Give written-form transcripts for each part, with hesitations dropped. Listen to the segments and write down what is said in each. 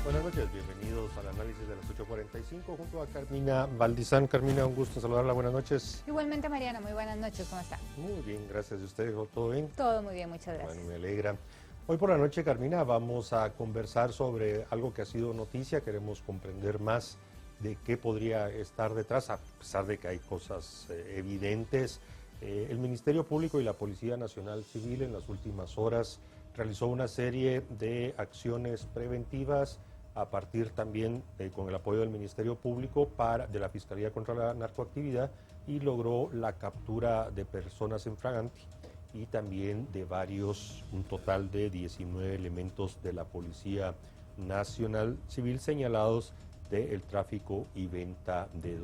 Buenas noches, bienvenidos al análisis de las 8:45 junto a Carmina Valdizán. Carmina, un gusto saludarla, buenas noches. Igualmente, Mariana, muy buenas noches, ¿cómo está? Muy bien, gracias. ¿Y usted, todo bien? Todo muy bien, muchas gracias. Bueno, me alegra. Hoy por la noche, Carmina, vamos a conversar sobre algo que ha sido noticia. Queremos comprender más de qué podría estar detrás, a pesar de que hay cosas evidentes. El Ministerio Público y la Policía Nacional Civil en las últimas horas realizó una serie de acciones preventivas a partir también con el apoyo del Ministerio Público de la Fiscalía contra la Narcoactividad, y logró la captura de personas en flagranti y también de un total de 19 elementos de la Policía Nacional Civil señalados del tráfico y venta de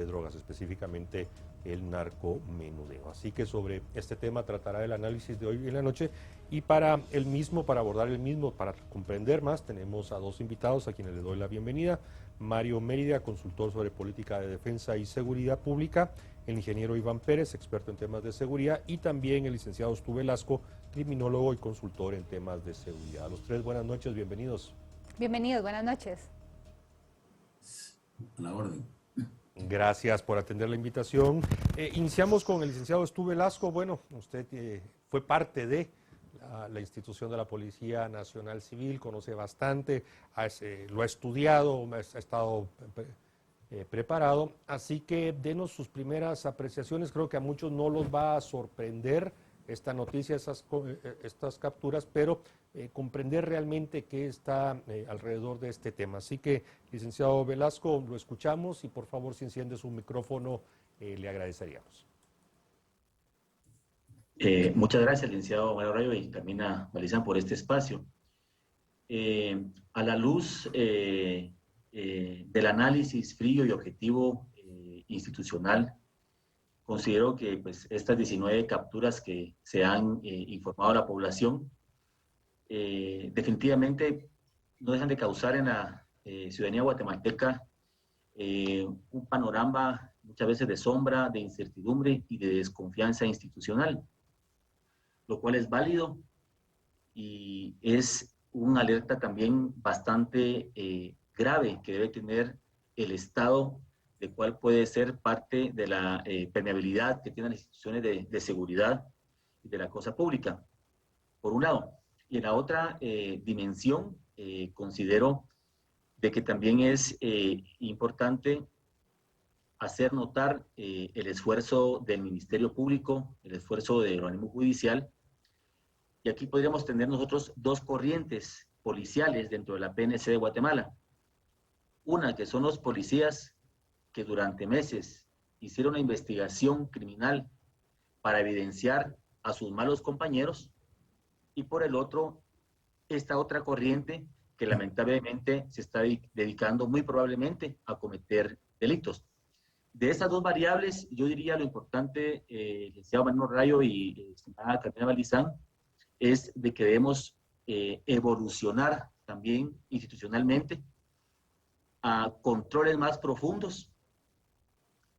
drogas, específicamente el narcomenudeo. Así que sobre este tema tratará el análisis de hoy en la noche, y para abordar el mismo, para comprender más, tenemos a dos invitados a quienes les doy la bienvenida. Mario Mérida, consultor sobre política de defensa y seguridad pública; el ingeniero Iván Pérez, experto en temas de seguridad; y también el licenciado Stu Velasco, criminólogo y consultor en temas de seguridad. A los tres, buenas noches, bienvenidos. Bienvenidos, buenas noches. A la orden. Gracias por atender la invitación. Iniciamos con el licenciado Stu Velasco. Bueno, usted fue parte de la institución de la Policía Nacional Civil, conoce bastante, lo ha estudiado, ha estado preparado, así que denos sus primeras apreciaciones. Creo que a muchos no los va a sorprender esta noticia, estas capturas, pero comprender realmente qué está alrededor de este tema. Así que, licenciado Velasco, lo escuchamos, y por favor, si enciende su micrófono, le agradeceríamos. Muchas gracias, licenciado Mario Rayo y Carmina Valdizán, por este espacio. A la luz del análisis frío y objetivo institucional, considero que pues, estas 19 capturas que se han informado a la población definitivamente no dejan de causar en la ciudadanía guatemalteca un panorama muchas veces de sombra, de incertidumbre y de desconfianza institucional, lo cual es válido y es una alerta también bastante grave que debe tener el Estado, de cuál puede ser parte de la permeabilidad que tienen las instituciones de seguridad y de la cosa pública, por un lado. Y en la otra dimensión, considero de que también es importante hacer notar el esfuerzo del Ministerio Público, el esfuerzo del organismo judicial. Y aquí podríamos tener nosotros dos corrientes policiales dentro de la PNC de Guatemala. Una, que son los policías que durante meses hicieron una investigación criminal para evidenciar a sus malos compañeros, y por el otro, esta otra corriente que lamentablemente se está dedicando muy probablemente a cometer delitos. De esas dos variables, yo diría lo importante, licenciado Manuel Rayo y Carmina Valdizán, es de que debemos evolucionar también institucionalmente a controles más profundos.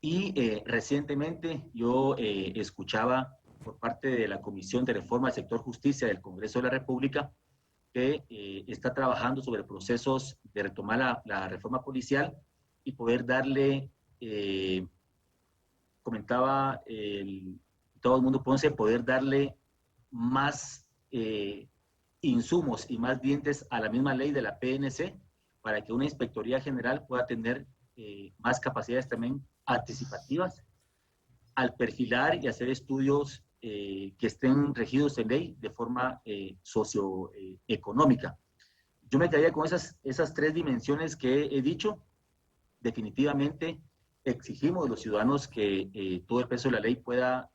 Y recientemente yo escuchaba por parte de la Comisión de Reforma del Sector Justicia del Congreso de la República que está trabajando sobre procesos de retomar la reforma policial y poder darle, comentaba todo el mundo Ponce, poder darle más insumos y más dientes a la misma ley de la PNC para que una Inspectoría General pueda tener más capacidades también anticipativas al perfilar y hacer estudios que estén regidos en ley de forma socioeconómica. Yo me quedaría con esas tres dimensiones que he dicho. Definitivamente exigimos de los ciudadanos que todo el peso de la ley pueda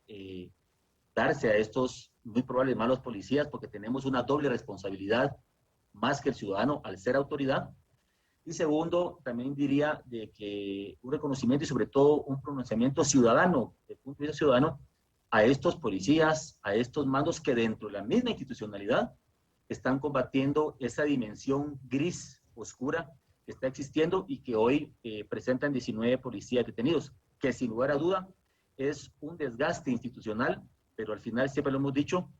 darse a estos muy probables malos policías, porque tenemos una doble responsabilidad más que el ciudadano al ser autoridad. Y segundo, también diría de que un reconocimiento y sobre todo un pronunciamiento ciudadano, desde el punto de vista ciudadano, a estos policías, a estos mandos que dentro de la misma institucionalidad están combatiendo esa dimensión gris, oscura, que está existiendo y que hoy presentan 19 policías detenidos, que sin lugar a duda es un desgaste institucional, pero al final siempre lo hemos dicho,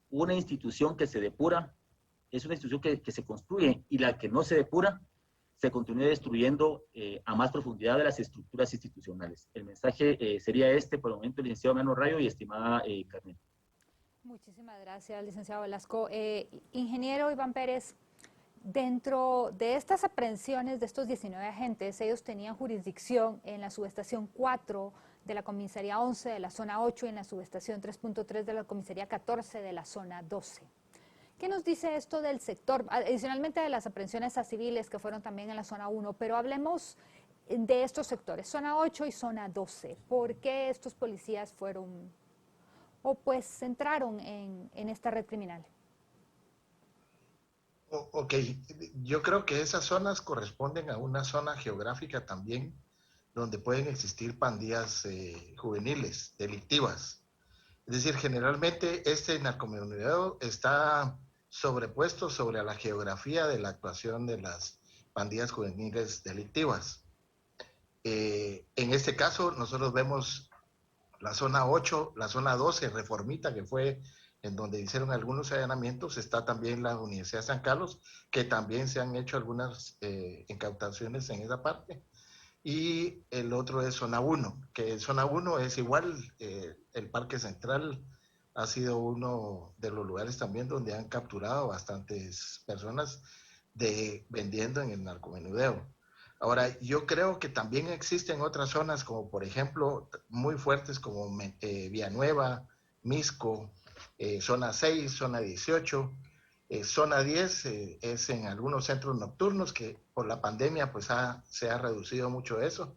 una institución que se depura es una institución que se construye, y la que no se depura se continúe destruyendo a más profundidad de las estructuras institucionales. El mensaje sería este por el momento, licenciado Mano Rayo y estimada Carmen. Muchísimas gracias, licenciado Velasco. Ingeniero Iván Pérez, dentro de estas aprehensiones de estos 19 agentes, ellos tenían jurisdicción en la subestación 4 de la comisaría 11 de la zona 8 y en la subestación 3.3 de la comisaría 14 de la zona 12. ¿Qué nos dice esto del sector? Adicionalmente de las aprehensiones a civiles que fueron también en la zona 1, pero hablemos de estos sectores, zona 8 y zona 12. ¿Por qué estos policías fueron o pues entraron en esta red criminal? Ok, yo creo que esas zonas corresponden a una zona geográfica también donde pueden existir pandillas juveniles, delictivas. Es decir, generalmente este narcomenudeo está sobrepuesto sobre la geografía de la actuación de las pandillas juveniles delictivas. En este caso, nosotros vemos la zona 8, la zona 12, Reformita, que fue en donde hicieron algunos allanamientos. Está también la Universidad de San Carlos, que también se han hecho algunas incautaciones en esa parte. Y el otro es zona 1, que zona 1 es igual, el Parque Central ha sido uno de los lugares también donde han capturado bastantes personas vendiendo en el narcomenudeo. Ahora, yo creo que también existen otras zonas, como por ejemplo, muy fuertes como Villanueva, Misco, zona 6, zona 18, zona 10 es en algunos centros nocturnos que por la pandemia pues se ha reducido mucho eso.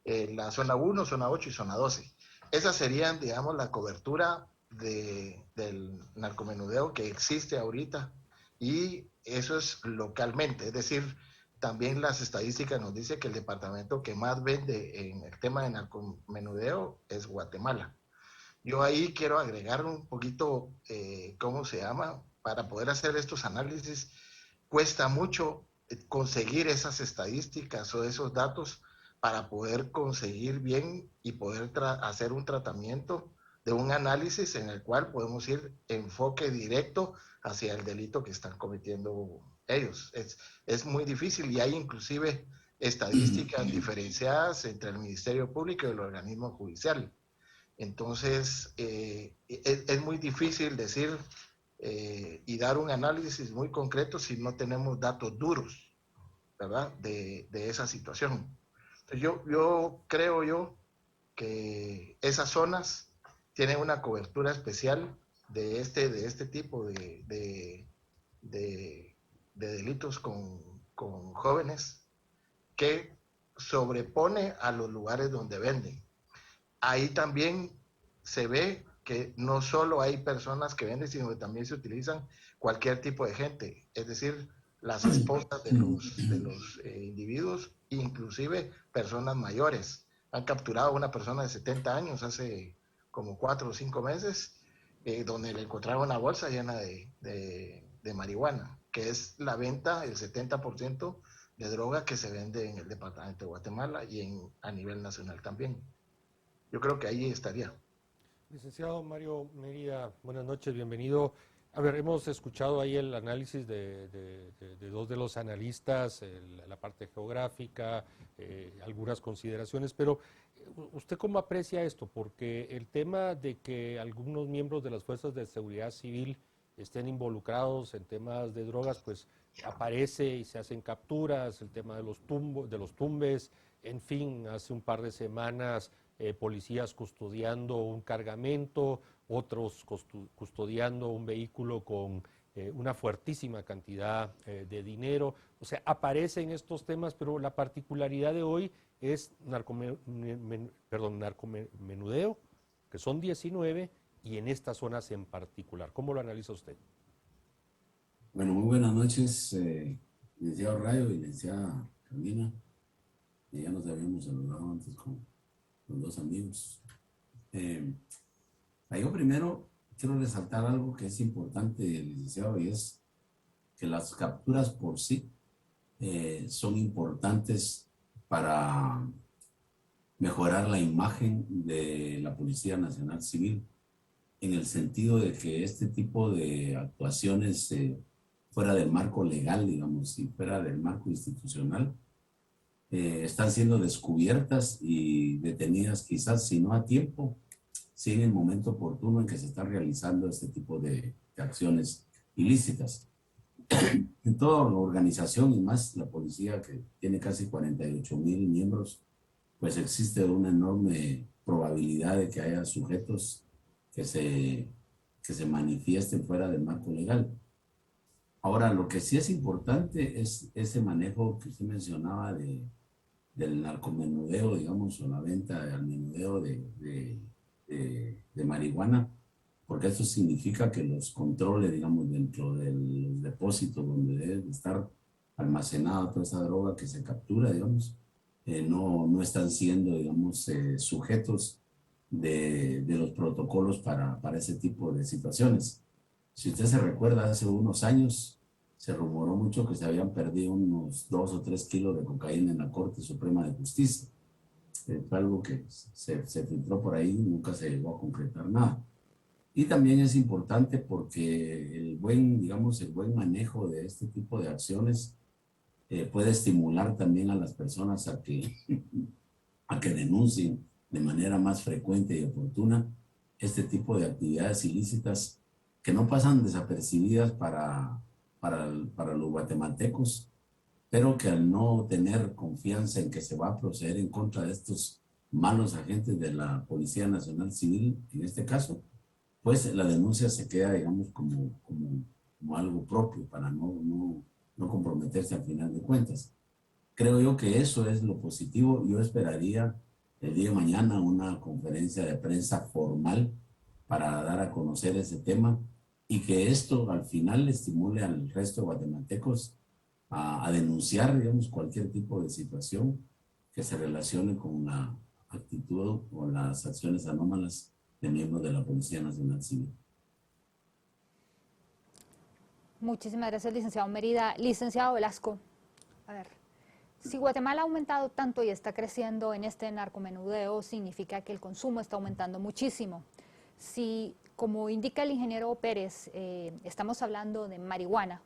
La zona 1, zona 8 y zona 12. Esas serían, digamos, la cobertura del narcomenudeo que existe ahorita, y eso es localmente, es decir, también las estadísticas nos dicen que el departamento que más vende en el tema de narcomenudeo es Guatemala. Yo ahí quiero agregar un poquito, ¿cómo se llama? Para poder hacer estos análisis, cuesta mucho conseguir esas estadísticas o esos datos para poder conseguir bien y poder hacer un tratamiento de un análisis en el cual podemos ir enfoque directo hacia el delito que están cometiendo ellos. Es muy difícil, y hay inclusive estadísticas diferenciadas entre el Ministerio Público y el organismo judicial. Entonces, es muy difícil decir y dar un análisis muy concreto si no tenemos datos duros, ¿verdad? De esa situación. Entonces, yo creo que esas zonas tienen una cobertura especial de este tipo de delitos con jóvenes, que sobrepone a los lugares donde venden. Ahí también se ve que no solo hay personas que venden, sino que también se utilizan cualquier tipo de gente, es decir, las esposas de los individuos, inclusive personas mayores. Han capturado a una persona de 70 años hace como 4 o 5 meses, donde le encontraron una bolsa llena de marihuana, que es la venta, el 70% de droga que se vende en el departamento de Guatemala y a nivel nacional también. Yo creo que ahí estaría. Licenciado Mario Mérida, buenas noches, bienvenido. A ver, hemos escuchado ahí el análisis de dos de los analistas, la parte geográfica, algunas consideraciones, pero ¿usted cómo aprecia esto? Porque el tema de que algunos miembros de las fuerzas de seguridad civil estén involucrados en temas de drogas, pues aparece y se hacen capturas, el tema de los tumbes, en fin, hace un par de semanas policías custodiando un cargamento, otros custodiando un vehículo con una fuertísima cantidad de dinero. O sea, aparecen estos temas, pero la particularidad de hoy es narcomenudeo, que son 19, y en estas zonas en particular. ¿Cómo lo analiza usted? Bueno, muy buenas noches, licenciado Rayo y licenciada Carmina. Ya nos habíamos saludado antes con los dos amigos. Yo primero quiero resaltar algo que es importante, licenciado, y es que las capturas por sí son importantes para mejorar la imagen de la Policía Nacional Civil, en el sentido de que este tipo de actuaciones fuera del marco legal, digamos, y fuera del marco institucional, están siendo descubiertas y detenidas quizás, si no a tiempo, sí en el momento oportuno en que se están realizando este tipo de acciones ilícitas. En toda la organización y más la policía, que tiene casi 48,000 miembros, pues existe una enorme probabilidad de que haya sujetos que se manifiesten fuera del marco legal. Ahora, lo que sí es importante es ese manejo que usted mencionaba del narcomenudeo, digamos, o la venta al menudeo de marihuana, porque eso significa que los controles, digamos, dentro de los depósitos donde debe estar almacenada toda esa droga que se captura, digamos, no están siendo, digamos, sujetos de los protocolos para ese tipo de situaciones. Si usted se recuerda, hace unos años se rumoró mucho que se habían perdido unos 2 o 3 kilos de cocaína en la Corte Suprema de Justicia. Fue algo que se filtró por ahí y nunca se llegó a concretar nada. Y también es importante porque el buen manejo de este tipo de acciones puede estimular también a las personas a que denuncien de manera más frecuente y oportuna este tipo de actividades ilícitas que no pasan desapercibidas para los guatemaltecos, pero que al no tener confianza en que se va a proceder en contra de estos malos agentes de la Policía Nacional Civil, en este caso, pues la denuncia se queda, digamos, como algo propio para no comprometerse al final de cuentas. Creo yo que eso es lo positivo. Yo esperaría el día de mañana una conferencia de prensa formal para dar a conocer ese tema y que esto al final estimule al resto de guatemaltecos a denunciar, digamos, cualquier tipo de situación que se relacione con la actitud o las acciones anómalas de miembros de la Policía Nacional Civil. Muchísimas gracias, licenciado Mérida. Licenciado Velasco, a ver, si Guatemala ha aumentado tanto y está creciendo en este narcomenudeo, significa que el consumo está aumentando muchísimo. Si, como indica el ingeniero Pérez, estamos hablando de marihuana,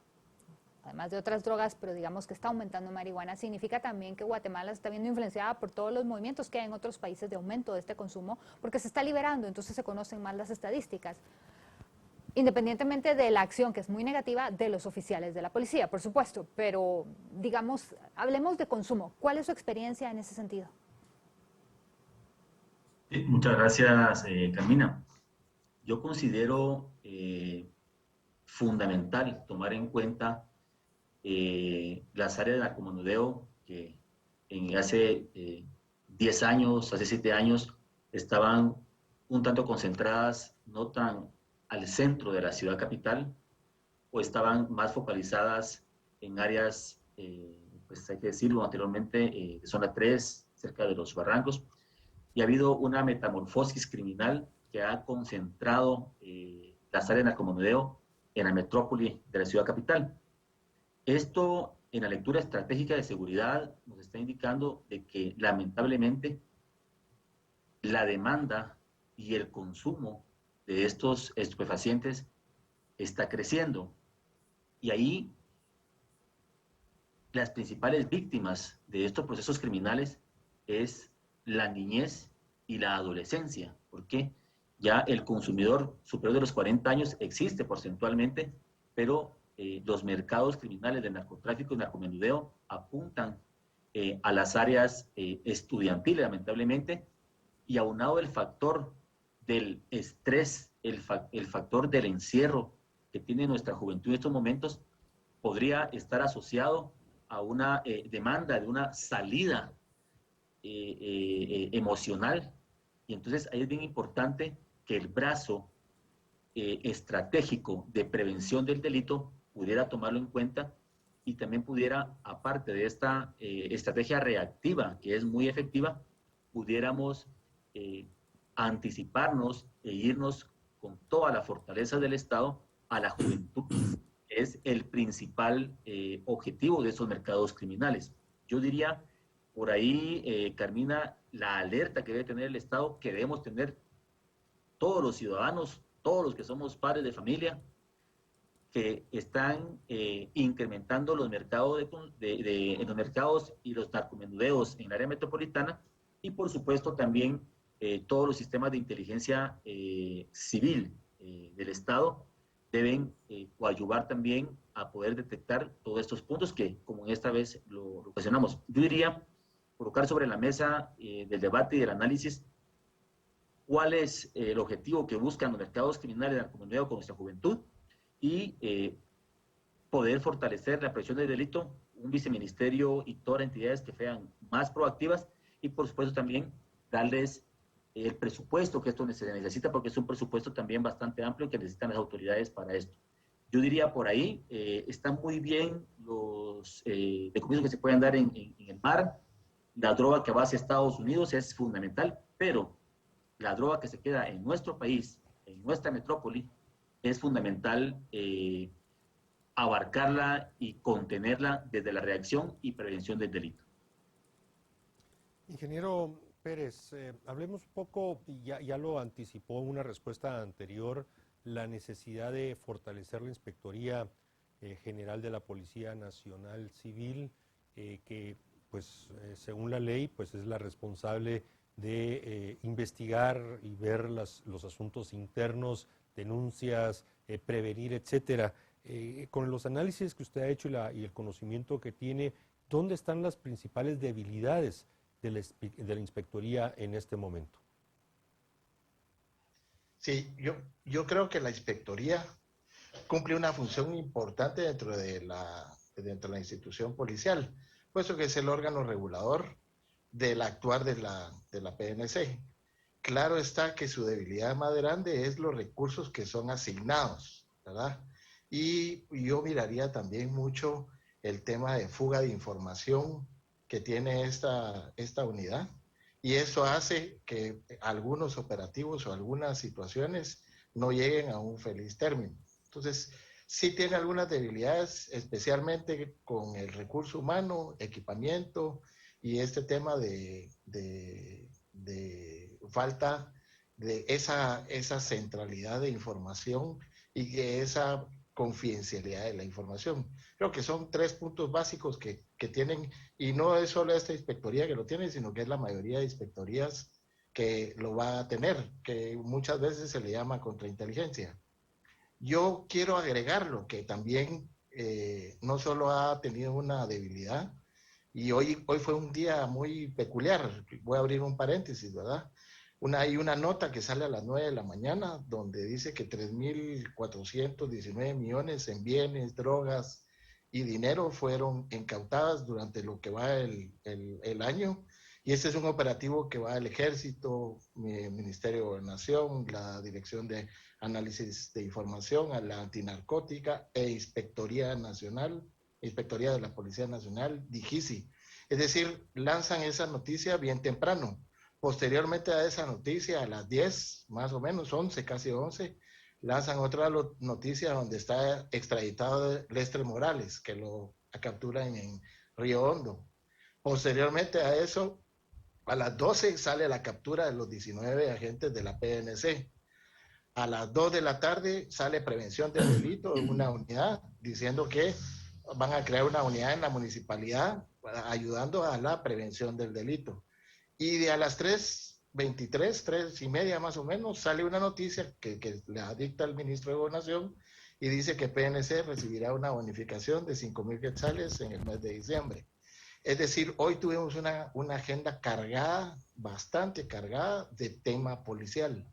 además de otras drogas, pero digamos que está aumentando marihuana, significa también que Guatemala se está viendo influenciada por todos los movimientos que hay en otros países de aumento de este consumo, porque se está liberando, entonces se conocen más las estadísticas, independientemente de la acción, que es muy negativa, de los oficiales de la policía, por supuesto, pero digamos, hablemos de consumo. ¿Cuál es su experiencia en ese sentido? Muchas gracias, Carmina. Yo considero fundamental tomar en cuenta las áreas de narcomenudeo que hace 10 años, hace 7 años, estaban un tanto concentradas, no tan al centro de la ciudad capital, o estaban más focalizadas en áreas, pues hay que decirlo anteriormente, de zona 3, cerca de los barrancos, y ha habido una metamorfosis criminal que ha concentrado las áreas de narcomenudeo en la metrópoli de la ciudad capital. Esto, en la lectura estratégica de seguridad, nos está indicando de que lamentablemente la demanda y el consumo de estos estupefacientes está creciendo. Y ahí las principales víctimas de estos procesos criminales es la niñez y la adolescencia, porque ya el consumidor superior de los 40 años existe porcentualmente, pero los mercados criminales de narcotráfico y narcomenudeo apuntan a las áreas estudiantiles, lamentablemente, y aunado el factor del estrés, el factor del encierro que tiene nuestra juventud en estos momentos, podría estar asociado a una demanda de una salida emocional. Y entonces ahí es bien importante que el brazo estratégico de prevención del delito pudiera tomarlo en cuenta y también pudiera, aparte de esta estrategia reactiva, que es muy efectiva, pudiéramos anticiparnos e irnos con toda la fortaleza del Estado a la juventud, que es el principal objetivo de esos mercados criminales. Yo diría, por ahí, Carmina, la alerta que debe tener el Estado, que debemos tener todos los ciudadanos, todos los que somos padres de familia, que están incrementando los mercados en los mercados y los narcomenudeos en el área metropolitana, y por supuesto también todos los sistemas de inteligencia civil del Estado deben coadyuvar también a poder detectar todos estos puntos que, como esta vez lo ocasionamos. Yo diría colocar sobre la mesa del debate y del análisis cuál es el objetivo que buscan los mercados criminales de narcomenudeo con nuestra juventud, y poder fortalecer la prevención del delito, un viceministerio y todas las entidades que sean más proactivas, y por supuesto también darles el presupuesto que esto se necesita, porque es un presupuesto también bastante amplio que necesitan las autoridades para esto. Yo diría por ahí, están muy bien los decomisos que se pueden dar en el mar. La droga que va hacia Estados Unidos es fundamental, pero la droga que se queda en nuestro país, en nuestra metrópoli, es fundamental abarcarla y contenerla desde la reacción y prevención del delito. Ingeniero Pérez, hablemos un poco, ya lo anticipó una respuesta anterior, la necesidad de fortalecer la Inspectoría General de la Policía Nacional Civil, que pues según la ley pues es la responsable de investigar y ver los asuntos internos, denuncias, prevenir, etcétera. Con los análisis que usted ha hecho y el conocimiento que tiene, ¿dónde están las principales debilidades de la Inspectoría en este momento? Sí, yo creo que la Inspectoría cumple una función importante dentro de la institución policial, puesto que es el órgano regulador del actuar de la PNC. Claro está que su debilidad más grande es los recursos que son asignados, ¿verdad? Y yo miraría también mucho el tema de fuga de información que tiene esta unidad, y eso hace que algunos operativos o algunas situaciones no lleguen a un feliz término. Entonces, sí tiene algunas debilidades, especialmente con el recurso humano, equipamiento y este tema de falta de esa centralidad de información y de esa confidencialidad de la información. Creo que son 3 puntos básicos que tienen, y no es solo esta inspectoría que lo tiene, sino que es la mayoría de inspectorías que lo va a tener, que muchas veces se le llama contrainteligencia. Yo quiero agregarlo, que también no solo ha tenido una debilidad, y hoy fue un día muy peculiar. Voy a abrir un paréntesis, ¿verdad? Hay una nota que sale a las 9 de la mañana donde dice que 3.419 millones en bienes, drogas y dinero fueron incautadas durante lo que va el año. Y este es un operativo que va al Ejército, Ministerio de Gobernación, la Dirección de Análisis de Información, a la Antinarcótica e Inspectoría Nacional, Inspectoría de la Policía Nacional, DIGISI. Es decir, lanzan esa noticia bien temprano. Posteriormente a esa noticia, a las 10, más o menos, 11, casi 11, lanzan otra noticia donde está extraditado Lestre Morales, que lo capturan en Río Hondo. Posteriormente a eso, a las 12 sale la captura de los 19 agentes de la PNC. A las 2 de la tarde sale prevención del delito en una unidad, diciendo que van a crear una unidad en la municipalidad ayudando a la prevención del delito. Y de a las 3:23, 3:30 más o menos, sale una noticia que le dicta el ministro de Gobernación y dice que PNC recibirá una bonificación de 5,000 quetzales en el mes de diciembre. Es decir, hoy tuvimos una agenda cargada, bastante cargada de tema policial,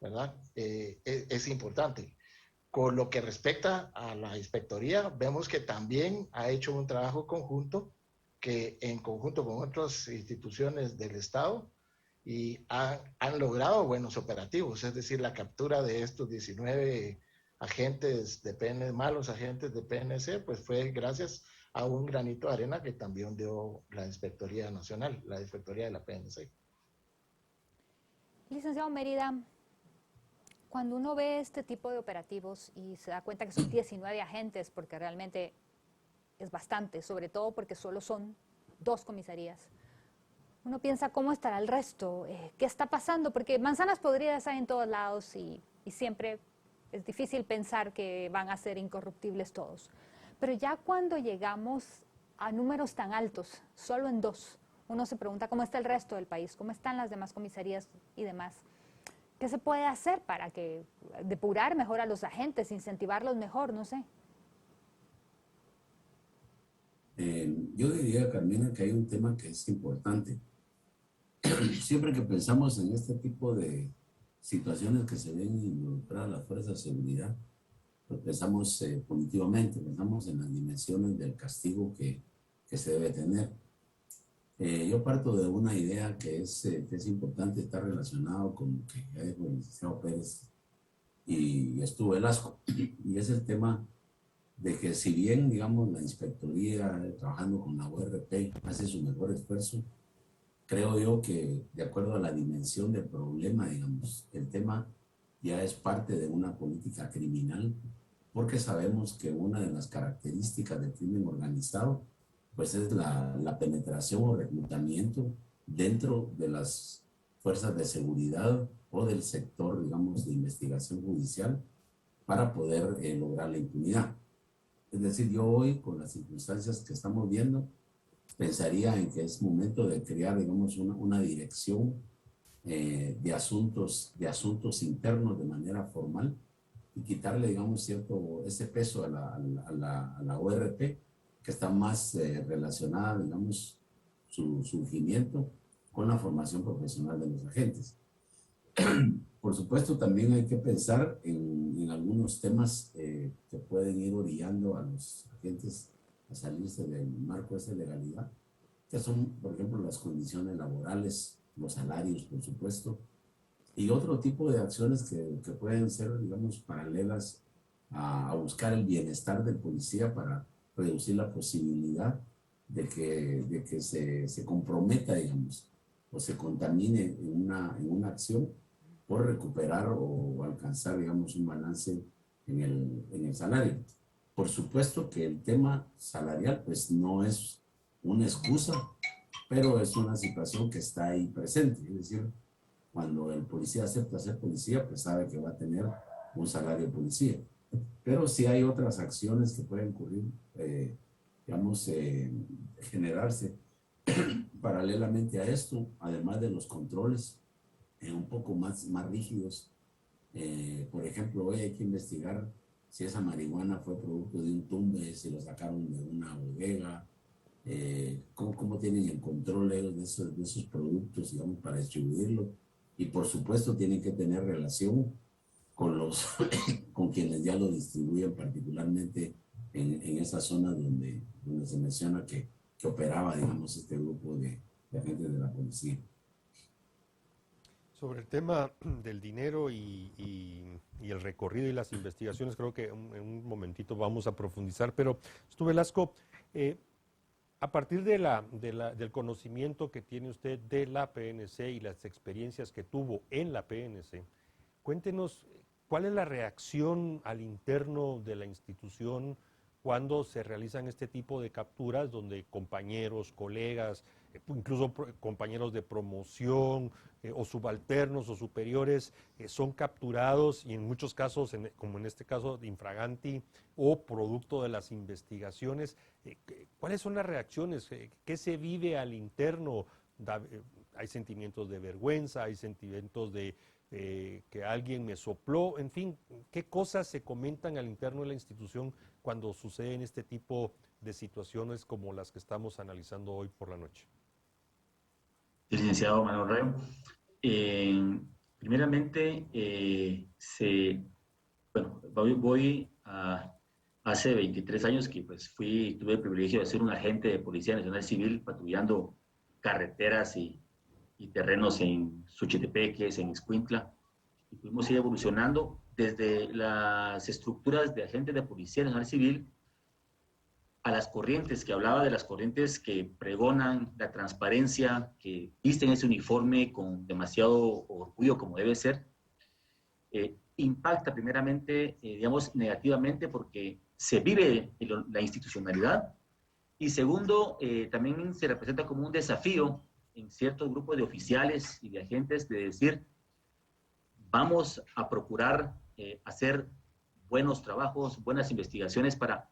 ¿verdad? Es importante. Con lo que respecta a la inspectoría, vemos que también ha hecho un trabajo conjunto, que en conjunto con otras instituciones del Estado, y han logrado buenos operativos, es decir, la captura de estos 19 agentes de PNC, malos agentes de PNC, pues fue gracias a un granito de arena que también dio la Inspectoría Nacional, la Inspectoría de la PNC. Licenciado Mérida, cuando uno ve este tipo de operativos y se da cuenta que son 19 agentes, porque realmente es bastante, sobre todo porque solo son 2 comisarías, uno piensa cómo estará el resto, qué está pasando, porque manzanas podridas hay en todos lados y siempre es difícil pensar que van a ser incorruptibles todos. Pero ya cuando llegamos a números tan altos, solo en 2, uno se pregunta cómo está el resto del país, cómo están las demás comisarías y demás. ¿Qué se puede hacer para que depurar mejor a los agentes, incentivarlos mejor? No sé. Yo diría, Carmina, que hay un tema que es importante. Siempre que pensamos en este tipo de situaciones que se ven involucradas las fuerzas de seguridad, pues pensamos punitivamente, pensamos en las dimensiones del castigo que se debe tener. Yo parto de una idea que es importante, estar relacionado con lo que ya dijo el licenciado Pérez y estuvo Velasco, y es el tema de que si bien, digamos, la inspectoría trabajando con la URP hace su mejor esfuerzo, creo yo que de acuerdo a la dimensión del problema, digamos, el tema ya es parte de una política criminal, porque sabemos que una de las características del crimen organizado pues es la penetración o reclutamiento dentro de las fuerzas de seguridad o del sector, digamos, de investigación judicial para poder lograr la impunidad. Es decir, yo hoy, con las circunstancias que estamos viendo, pensaría en que es momento de crear, digamos, una dirección de asuntos internos de manera formal y quitarle, digamos, ese peso a la ORP, que está más relacionada, digamos, su surgimiento con la formación profesional de los agentes. Por supuesto, también hay que pensar en algunos temas que pueden ir orillando a los agentes a salirse del marco de esa legalidad, que son, por ejemplo, las condiciones laborales, los salarios, por supuesto, y otro tipo de acciones que pueden ser, digamos, paralelas a buscar el bienestar del policía para reducir la posibilidad de que se comprometa, digamos, o se contamine en una acción por recuperar o alcanzar, digamos, un balance en el salario. Por supuesto que el tema salarial, pues, no es una excusa, pero es una situación que está ahí presente. Es decir, cuando el policía acepta ser policía, pues sabe que va a tener un salario de policía. Pero sí hay otras acciones que pueden ocurrir, digamos, generarse paralelamente a esto, además de los controles un poco más rígidos. Por ejemplo, hoy hay que investigar si esa marihuana fue producto de un tumbe, si lo sacaron de una bodega, cómo tienen el control ellos de esos productos, digamos, para distribuirlo. Y por supuesto tienen que tener relación con quienes ya lo distribuyen, particularmente en esa zona donde se menciona que operaba, digamos, este grupo de agentes de la policía. Sobre el tema del dinero y el recorrido y las investigaciones, creo que en un momentito vamos a profundizar, pero Velasco, a partir del conocimiento que tiene usted de la PNC y las experiencias que tuvo en la PNC, cuéntenos cuál es la reacción al interno de la institución cuando se realizan este tipo de capturas donde compañeros, colegas, incluso compañeros de promoción o subalternos o superiores son capturados y en muchos casos, como en este caso de infraganti o producto de las investigaciones. ¿Cuáles son las reacciones? ¿Qué se vive al interno? Hay sentimientos de vergüenza, hay sentimientos de que alguien me sopló, en fin, ¿qué cosas se comentan al interno de la institución cuando suceden este tipo de situaciones como las que estamos analizando hoy por la noche? Licenciado Manuel Reo, primeramente, voy a hace 23 años que pues tuve el privilegio de ser un agente de Policía Nacional Civil patrullando carreteras y terrenos en Suchitepeques, en Escuintla, y pudimos ir evolucionando desde las estructuras de agentes de Policía Nacional Civil a las corrientes, que hablaba de las corrientes que pregonan la transparencia, que visten ese uniforme con demasiado orgullo como debe ser. Impacta primeramente, digamos, negativamente porque se vive la institucionalidad, y segundo, también se representa como un desafío en ciertos grupos de oficiales y de agentes de decir, vamos a procurar hacer buenos trabajos, buenas investigaciones para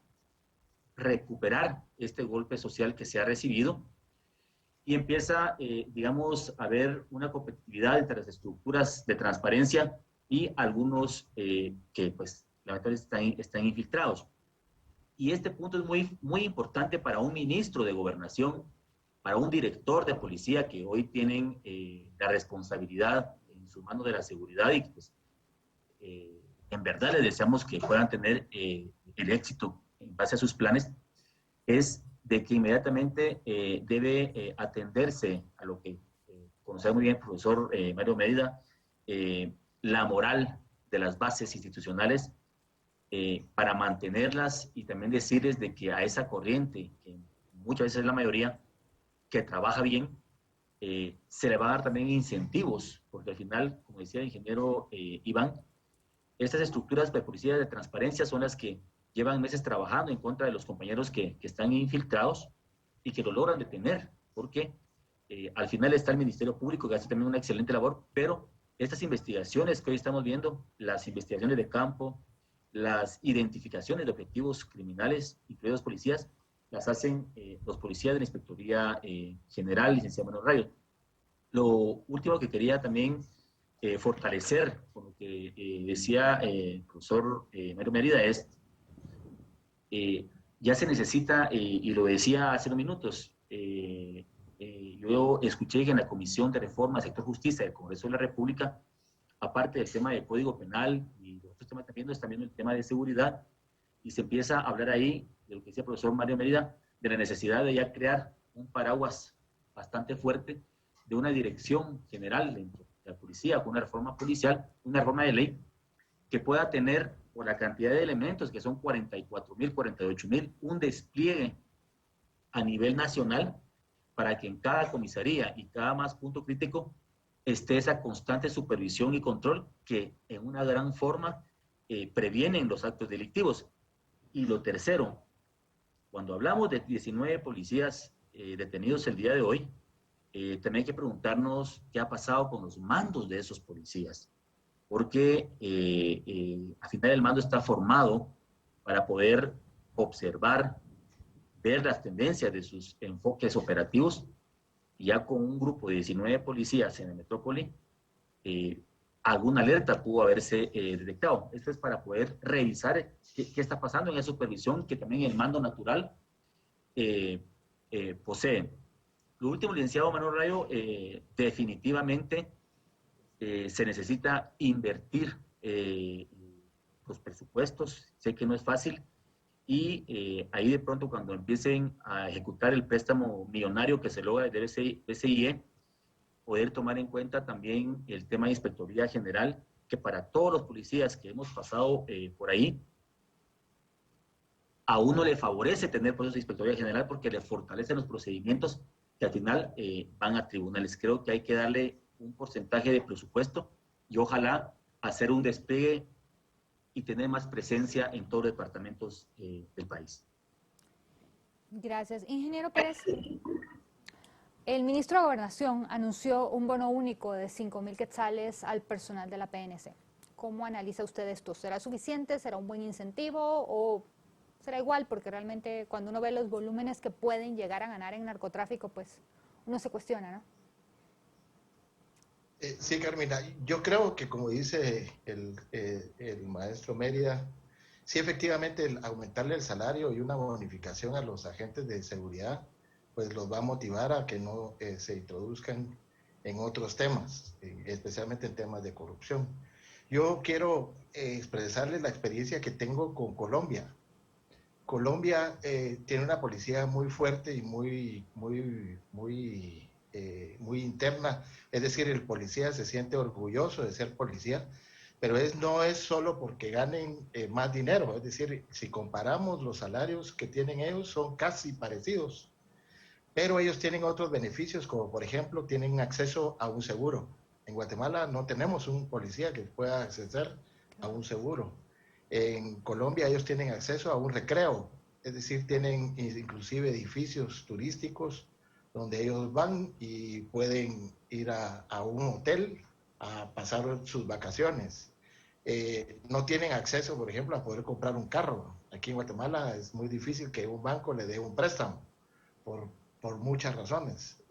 recuperar este golpe social que se ha recibido y empieza, digamos, a haber una competitividad entre las estructuras de transparencia y algunos que, pues, lamentablemente están infiltrados. Y este punto es muy importante para un ministro de Gobernación, para un director de policía que hoy tienen la responsabilidad en su mano de la seguridad y que, pues, en verdad les deseamos que puedan tener el éxito en base a sus planes, es de que inmediatamente debe atenderse a lo que conoce muy bien el profesor Mario Mérida, la moral de las bases institucionales para mantenerlas y también decirles de que a esa corriente, que muchas veces es la mayoría, que trabaja bien, se le va a dar también incentivos, porque al final, como decía el ingeniero Iván, estas estructuras de policía de transparencia son las que llevan meses trabajando en contra de los compañeros que están infiltrados y que lo logran detener, porque al final está el Ministerio Público, que hace también una excelente labor, pero estas investigaciones que hoy estamos viendo, las investigaciones de campo, las identificaciones de objetivos criminales, incluidos policías, las hacen los policías de la Inspectoría General, licenciado Manuel Rayo. Lo último que quería también fortalecer, con lo que decía el profesor Mario Mérida, es ya se necesita, y lo decía hace unos minutos, yo escuché que en la Comisión de Reforma Sector Justicia del Congreso de la República, aparte del tema del Código Penal y los otros temas también, está viendo el tema de seguridad, y se empieza a hablar ahí de lo que decía el profesor Mario Mérida, de la necesidad de ya crear un paraguas bastante fuerte de una dirección general dentro de la policía, con una reforma policial, una reforma de ley que pueda tener, por la cantidad de elementos, que son 44,000, 48,000, un despliegue a nivel nacional para que en cada comisaría y cada más punto crítico esté esa constante supervisión y control que en una gran forma previenen los actos delictivos. Y lo tercero, cuando hablamos de 19 policías detenidos el día de hoy, también hay que preguntarnos qué ha pasado con los mandos de esos policías, porque al final el mando está formado para poder observar, ver las tendencias de sus enfoques operativos, y ya con un grupo de 19 policías en la metrópoli, alguna alerta pudo haberse detectado. Esto es para poder revisar qué está pasando en esa supervisión que también el mando natural posee. Lo último, licenciado Manuel Rayo, definitivamente se necesita invertir los presupuestos. Sé que no es fácil, y ahí de pronto cuando empiecen a ejecutar el préstamo millonario que se logra desde BCIE, poder tomar en cuenta también el tema de Inspectoría General, que para todos los policías que hemos pasado por ahí, a uno le favorece tener procesos de Inspectoría General porque le fortalecen los procedimientos que al final van a tribunales. Creo que hay que darle un porcentaje de presupuesto y ojalá hacer un despliegue y tener más presencia en todos los departamentos del país. Gracias. Ingeniero Pérez, el ministro de Gobernación anunció un bono único de 5,000 quetzales al personal de la PNC. ¿Cómo analiza usted esto? ¿Será suficiente? ¿Será un buen incentivo? ¿O será igual? Porque realmente cuando uno ve los volúmenes que pueden llegar a ganar en narcotráfico, pues uno se cuestiona, ¿no? Sí, Carmina, yo creo que como dice el maestro Mérida, sí, efectivamente, el aumentarle el salario y una bonificación a los agentes de seguridad, pues los va a motivar a que no se introduzcan en otros temas, especialmente en temas de corrupción. Yo quiero expresarles la experiencia que tengo con Colombia. Colombia tiene una policía muy fuerte y muy interna, es decir, el policía se siente orgulloso de ser policía, pero no es solo porque ganen más dinero, es decir, si comparamos los salarios que tienen ellos son casi parecidos, pero ellos tienen otros beneficios, como por ejemplo tienen acceso a un seguro. En Guatemala no tenemos un policía que pueda acceder a un seguro. En Colombia ellos tienen acceso a un recreo, es decir, tienen inclusive edificios turísticos donde ellos van y pueden ir a un hotel a pasar sus vacaciones. no tienen acceso, por ejemplo, a poder comprar un carro. Aquí en Guatemala es muy difícil que un banco le dé un préstamo por muchas razones.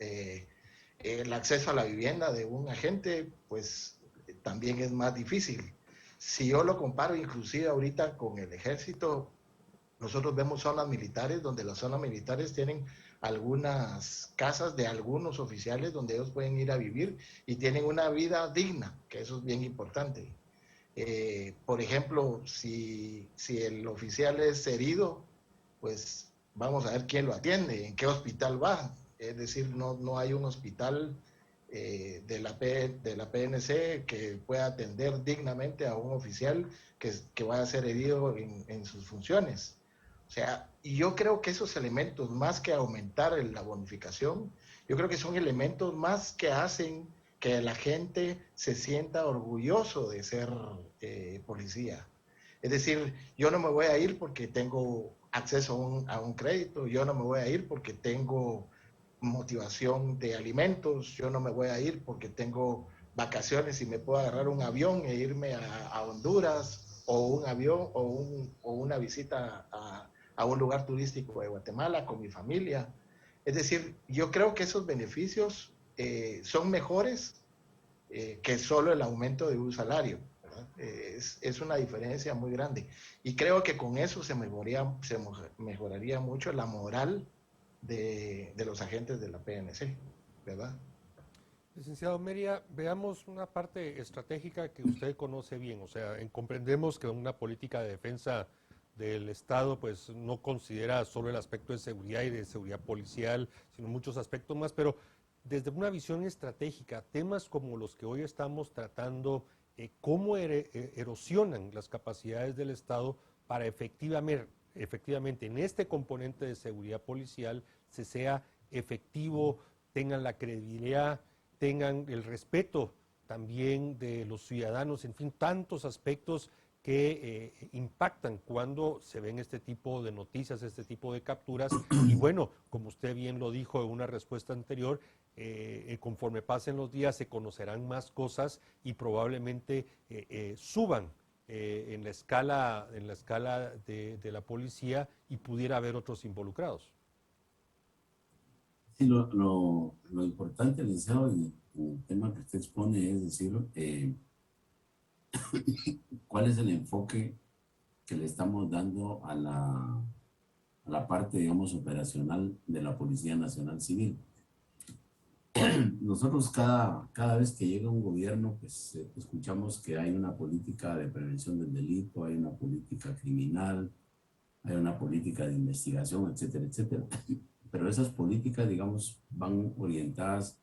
El acceso a la vivienda de un agente, pues también es más difícil. Si yo lo comparo inclusive ahorita con el ejército, nosotros vemos zonas militares donde las zonas militares tienen algunas casas de algunos oficiales donde ellos pueden ir a vivir y tienen una vida digna, que eso es bien importante. Por ejemplo, si el oficial es herido, pues vamos a ver quién lo atiende, en qué hospital va. Es decir, no hay un hospital de la PNC que pueda atender dignamente a un oficial que vaya a ser herido en sus funciones. O sea, y yo creo que esos elementos, más que aumentar la bonificación, yo creo que son elementos más que hacen que la gente se sienta orgulloso de ser policía. Es decir, yo no me voy a ir porque tengo acceso a un crédito, yo no me voy a ir porque tengo motivación de alimentos, yo no me voy a ir porque tengo vacaciones y me puedo agarrar un avión e irme a Honduras, o un avión o una visita a un lugar turístico de Guatemala con mi familia. Es decir, yo creo que esos beneficios son mejores que solo el aumento de un salario. Es una diferencia muy grande. Y creo que con eso se mejoraría mucho la moral de los agentes de la PNC, ¿verdad? Licenciado Meria, veamos una parte estratégica que usted conoce bien. O sea, comprendemos que una política de defensa del Estado pues no considera solo el aspecto de seguridad y de seguridad policial, sino muchos aspectos más, pero desde una visión estratégica, temas como los que hoy estamos tratando, cómo erosionan las capacidades del Estado para efectivamente en este componente de seguridad policial se sea efectivo, tengan la credibilidad, tengan el respeto también de los ciudadanos, en fin, tantos aspectos que impactan cuando se ven este tipo de noticias, este tipo de capturas. Y bueno, como usted bien lo dijo en una respuesta anterior, conforme pasen los días se conocerán más cosas y probablemente suban en la escala de la policía y pudiera haber otros involucrados. Sí, lo importante, licenciado, en el tema que usted expone es decir, cuál es el enfoque que le estamos dando a la parte, digamos, operacional de la Policía Nacional Civil. Nosotros cada vez que llega un gobierno, pues escuchamos que hay una política de prevención del delito, hay una política criminal, hay una política de investigación, etcétera, etcétera. Pero esas políticas, digamos, van orientadas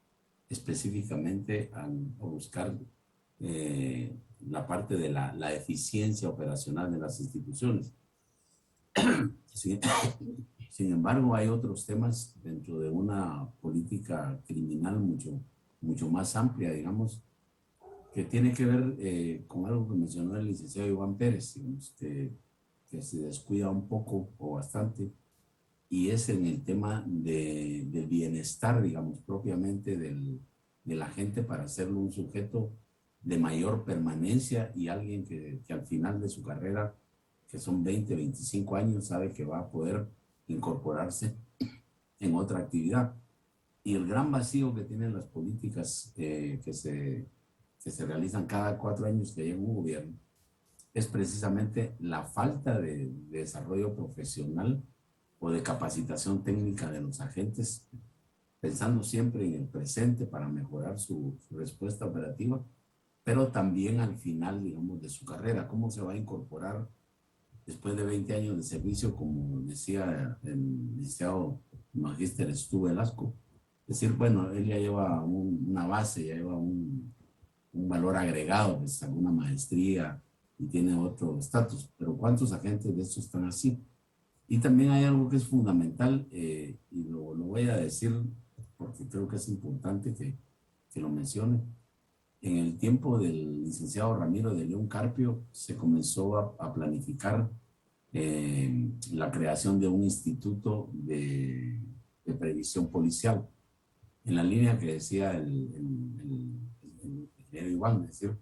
específicamente a buscar la parte de la eficiencia operacional de las instituciones. Sin embargo, hay otros temas dentro de una política criminal mucho más amplia, digamos, que tiene que ver con algo que mencionó el licenciado Iván Pérez, digamos, que se descuida un poco o bastante, y es en el tema del bienestar, digamos, propiamente de la gente para hacerlo un sujeto de mayor permanencia y alguien que al final de su carrera, que son 20, 25 años, sabe que va a poder incorporarse en otra actividad. Y el gran vacío que tienen las políticas que se realizan cada 4 años que llega un gobierno es precisamente la falta de desarrollo profesional o de capacitación técnica de los agentes, pensando siempre en el presente para mejorar su respuesta operativa, pero también al final, digamos, de su carrera, cómo se va a incorporar después de 20 años de servicio, como decía el licenciado magíster Stu Velasco. Es decir, bueno, él ya lleva una base, ya lleva un valor agregado, pues alguna maestría y tiene otro estatus, pero ¿cuántos agentes de estos están así? Y también hay algo que es fundamental, y lo voy a decir porque creo que es importante que lo mencione. En el tiempo del licenciado Ramiro de León Carpio se comenzó a planificar la creación de un instituto de previsión policial, en la línea que decía el ingeniero Iván, es decir,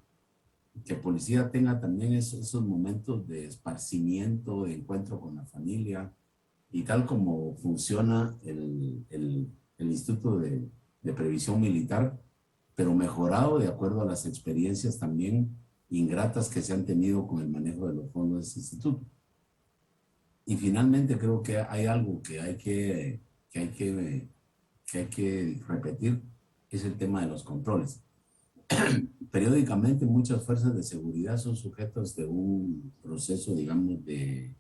que policía tenga también esos momentos de esparcimiento, de encuentro con la familia, y tal como funciona el Instituto de Previsión Militar, pero mejorado de acuerdo a las experiencias también ingratas que se han tenido con el manejo de los fondos de ese instituto. Y finalmente creo que hay algo que hay que repetir, es el tema de los controles. Periódicamente muchas fuerzas de seguridad son sujetas de un proceso, digamos, de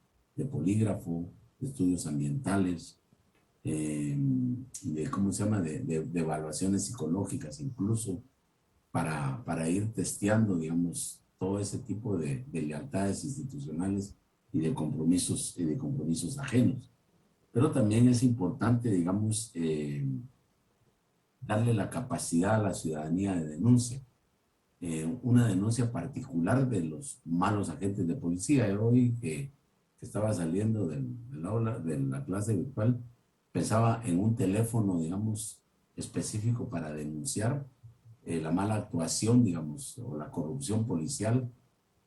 polígrafo, de estudios ambientales, de, ¿cómo se llama?, de evaluaciones psicológicas incluso, para ir testeando, digamos, todo ese tipo de lealtades institucionales y de compromisos ajenos. Pero también es importante, digamos, darle la capacidad a la ciudadanía de denuncia. Una denuncia particular de los malos agentes de policía. Yo hoy que estaba saliendo del aula, de la clase virtual, pensaba en un teléfono, digamos, específico para denunciar la mala actuación, digamos, o la corrupción policial,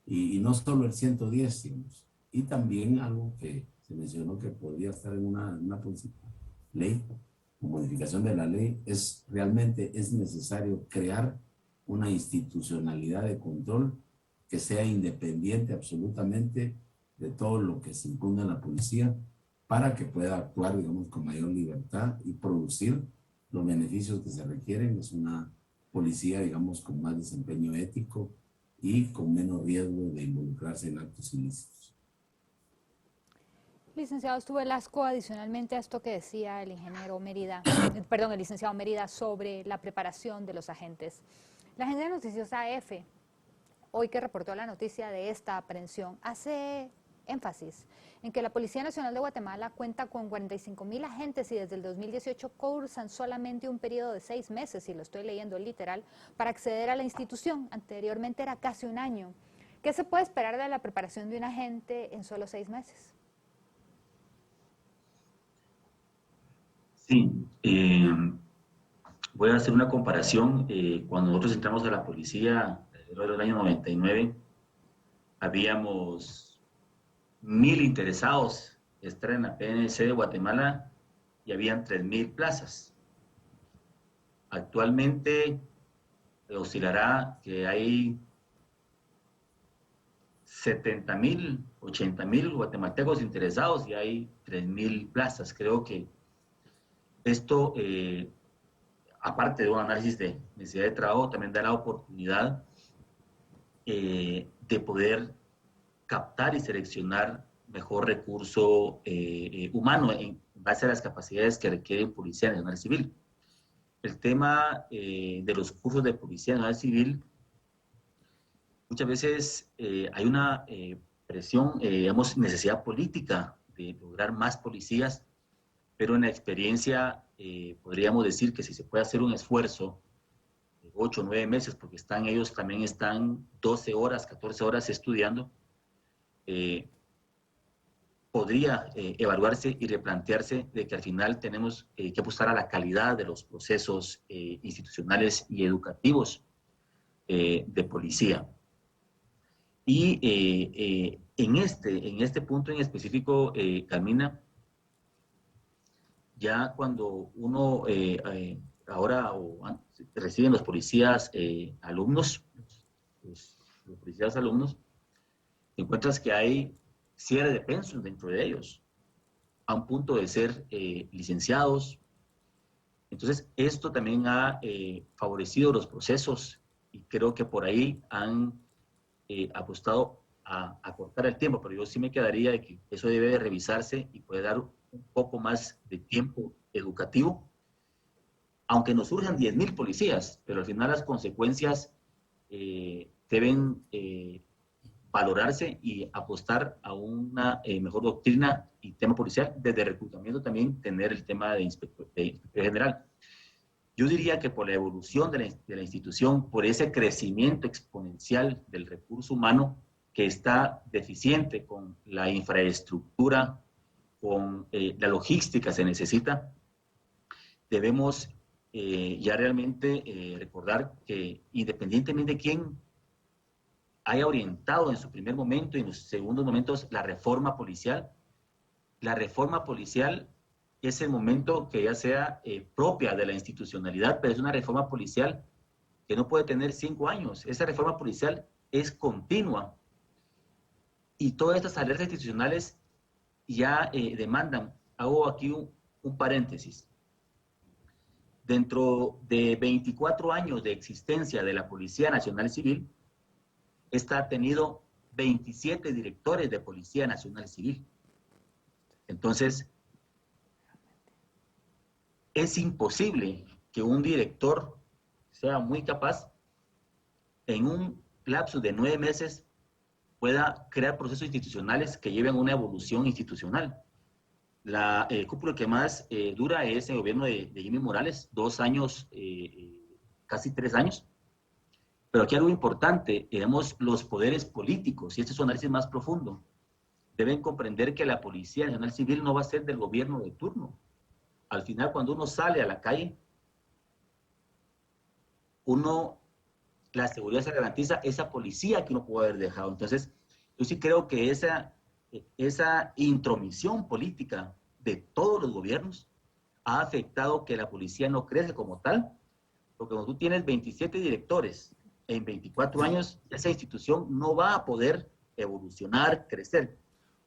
y no solo el 110, digamos. Y también algo que se mencionó que podría estar en una ley, o modificación de la ley, realmente es necesario crear una institucionalidad de control que sea independiente absolutamente de todo lo que se imponga a la policía, para que pueda actuar, digamos, con mayor libertad y producir los beneficios que se requieren. Es una policía, digamos, con más desempeño ético y con menos riesgo de involucrarse en actos ilícitos. Licenciado Stu Velasco, adicionalmente a esto que decía el licenciado Mérida sobre la preparación de los agentes. La agencia noticiosa EFE, hoy que reportó la noticia de esta aprehensión, hace énfasis en que la Policía Nacional de Guatemala cuenta con 45,000 agentes y desde el 2018 cursan solamente un periodo de 6 meses, y lo estoy leyendo literal, para acceder a la institución. Anteriormente era casi un año. ¿Qué se puede esperar de la preparación de un agente en solo 6 meses? Sí, voy a hacer una comparación. Cuando nosotros entramos a la policía, alrededor del año 99, habíamos 1,000 interesados en estar en la PNC de Guatemala y habían 3,000 plazas. Actualmente oscilará que hay 70,000, 80,000 guatemaltecos interesados y hay 3,000 plazas. Creo que esto, aparte de un análisis de necesidad de trabajo, también da la oportunidad de poder captar y seleccionar mejor recurso humano en base a las capacidades que requiere el Policía Nacional Civil. El tema de los cursos de Policía Nacional Civil, muchas veces hay una presión, digamos, necesidad política de lograr más policías, pero en la experiencia podríamos decir que si se puede hacer un esfuerzo de 8 o 9 meses, porque ellos también están 12 horas, 14 horas estudiando, podría evaluarse y replantearse de que al final tenemos que apostar a la calidad de los procesos institucionales y educativos de policía. Y en este punto en específico, Carmina, ya cuando uno ahora reciben los policías alumnos, los policías alumnos, encuentras que hay cierre de pensum dentro de ellos, a un punto de ser licenciados. Entonces, esto también ha favorecido los procesos y creo que por ahí han apostado a cortar el tiempo, pero yo sí me quedaría de que eso debe de revisarse y puede dar un poco más de tiempo educativo, aunque nos surjan 10,000 policías, pero al final las consecuencias deben valorarse y apostar a una mejor doctrina y tema policial. Desde reclutamiento también tener el tema de inspector general. Yo diría que por la evolución de la institución, por ese crecimiento exponencial del recurso humano que está deficiente con la infraestructura, con la logística se necesita, debemos ya realmente recordar que independientemente de quién haya orientado en su primer momento y en los segundos momentos la reforma policial. La reforma policial es el momento que ya sea propia de la institucionalidad, pero es una reforma policial que no puede tener 5 años. Esa reforma policial es continua. Y todas estas alertas institucionales ya demandan, hago aquí un paréntesis. Dentro de 24 años de existencia de la Policía Nacional Civil, esta ha tenido 27 directores de Policía Nacional Civil. Entonces, es imposible que un director sea muy capaz en un lapso de 9 meses pueda crear procesos institucionales que lleven a una evolución institucional. La cúpula que más dura es el gobierno de Jimmy Morales, 2 años, casi 3 años. Pero aquí algo importante, digamos, los poderes políticos, y este es un análisis más profundo, deben comprender que la Policía Nacional Civil no va a ser del gobierno de turno. Al final, cuando uno sale a la calle, la seguridad se garantiza esa policía que uno puede haber dejado. Entonces, yo sí creo que esa intromisión política de todos los gobiernos ha afectado que la policía no crezca como tal, porque cuando tú tienes 27 directores en 24 años, esa institución no va a poder evolucionar, crecer.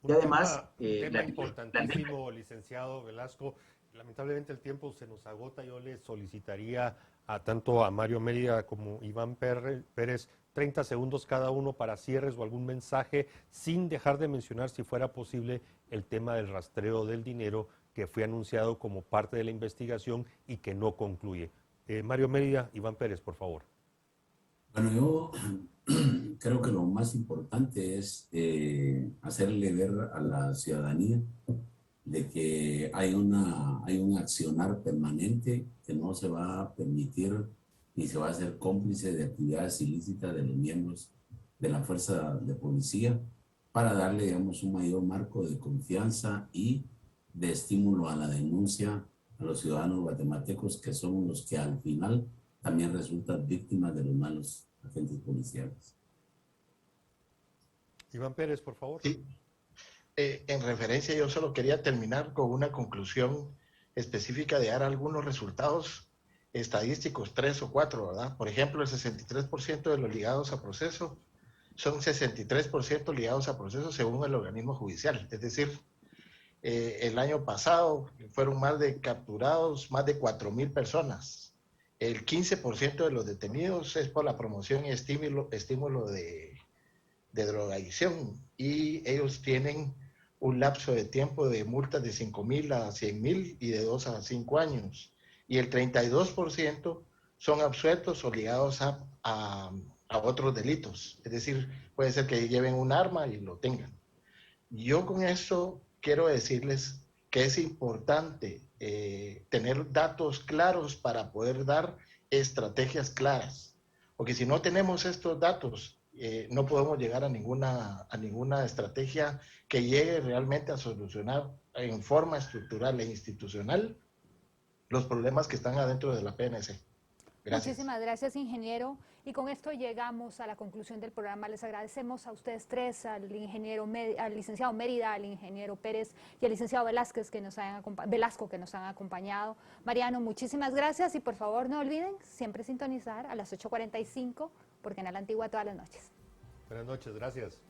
Y además, tema importantísimo, licenciado Velasco. Lamentablemente el tiempo se nos agota. Yo le solicitaría tanto a Mario Mérida como Iván Pérez 30 segundos cada uno para cierres o algún mensaje, sin dejar de mencionar, si fuera posible, el tema del rastreo del dinero que fue anunciado como parte de la investigación y que no concluye. Mario Mérida, Iván Pérez, por favor. Bueno, yo creo que lo más importante es hacerle ver a la ciudadanía de que hay un accionar permanente que no se va a permitir ni se va a hacer cómplice de actividades ilícitas de los miembros de la fuerza de policía para darle, digamos, un mayor marco de confianza y de estímulo a la denuncia a los ciudadanos guatemaltecos, que son los que al final también resultan víctimas de los malos agentes policiales. Iván Pérez, por favor. Sí. En referencia, yo solo quería terminar con una conclusión específica de dar algunos resultados estadísticos, 3 o 4, ¿verdad? Por ejemplo, el 63% de los ligados a proceso son 63% ligados a proceso según el organismo judicial. Es decir, el año pasado fueron capturados más de 4,000 personas. El 15% de los detenidos es por la promoción y estímulo de drogadicción, y ellos tienen un lapso de tiempo de multas de 5,000 a 100,000 y de 2 a 5 años. Y el 32% son absueltos o ligados a otros delitos. Es decir, puede ser que lleven un arma y lo tengan. Yo con esto quiero decirles que es importante tener datos claros para poder dar estrategias claras. Porque si no tenemos estos datos, no podemos llegar a ninguna estrategia que llegue realmente a solucionar en forma estructural e institucional los problemas que están adentro de la PNC. Gracias. Muchísimas gracias, ingeniero. Y con esto llegamos a la conclusión del programa. Les agradecemos a ustedes tres, al licenciado Mérida, al ingeniero Pérez y al licenciado Velasco que nos han acompañado. Mariano, muchísimas gracias y por favor no olviden siempre sintonizar a las 8:45 porque en la Antigua todas las noches. Buenas noches, gracias.